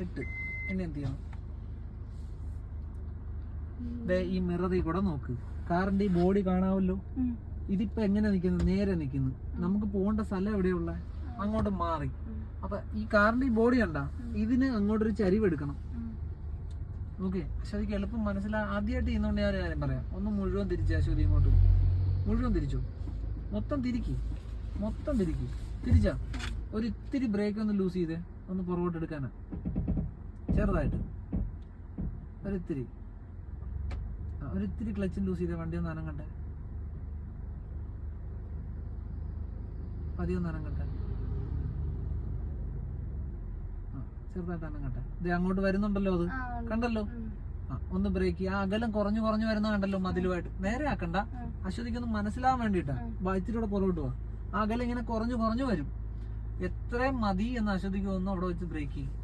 ഇട്ട് ഇനി എന്ത് ചെയ്യണം? ഈ മിററിൽ കൂടെ നോക്ക്. കാറിന്റെ ഈ ബോഡി കാണാമല്ലോ. ഇതിപ്പോ എങ്ങനെ നിക്കുന്നു? നേരെ നിക്കുന്നു. നമുക്ക് പോകേണ്ട സ്ഥലം എവിടെയുള്ള? അങ്ങോട്ട് മാറി. അപ്പൊ ഈ കാറിന്റെ ഈ ബോഡി കണ്ട, ഇതിന് അങ്ങോട്ടൊരു ചരിവ് എടുക്കണം. ഓക്കെ, അശ്വതിക്ക് എളുപ്പം ആദ്യമായിട്ട് ചെയ്യുന്നോണ്ട് ഞാൻ ഒരു കാര്യം പറയാം. ഒന്ന് മുഴുവൻ തിരിച്ച് അശ്വതി ഇങ്ങോട്ട് മുഴുവൻ തിരിച്ചു. മൊത്തം തിരിക്കി തിരിച്ചാ. ഒരു ഇത്തിരി ബ്രേക്ക് ഒന്ന് ലൂസ് ചെയ്തേ, ഒന്ന് പുറകോട്ട് എടുക്കാനാ. ചെറുതായിട്ട് ഒരിത്തിരി ക്ലച്ച് ലൂസ് ചെയ്തേ. വണ്ടി ഒന്ന് അനങ്ങട്ടെ, പതിയൊന്ന് അനങ്ങട്ടെ. ചെറുതായിട്ട് അനങ്ങട്ടെ. ഇത് അങ്ങോട്ട് വരുന്നുണ്ടല്ലോ, അത് കണ്ടല്ലോ. ഒന്ന് ബ്രേക്ക് ചെയ്യുക. ആ അകലം കുറഞ്ഞു വരുന്ന കണ്ടല്ലോ. മതിലുമായിട്ട് നേരെ ആക്കണ്ട. അശ്വതിക്കൊന്ന് മനസ്സിലാവാൻ വേണ്ടിയിട്ടാ. ഇത്തിരിയുടെ പുറകോട്ട് പോവാ. ആ അകലം ഇങ്ങനെ കുറഞ്ഞു വരും. എത്രയും മതി എന്ന് അശ്വതിക്ക് തോന്നുന്നു അവിടെ വെച്ച് ബ്രേക്ക് ചെയ്യും.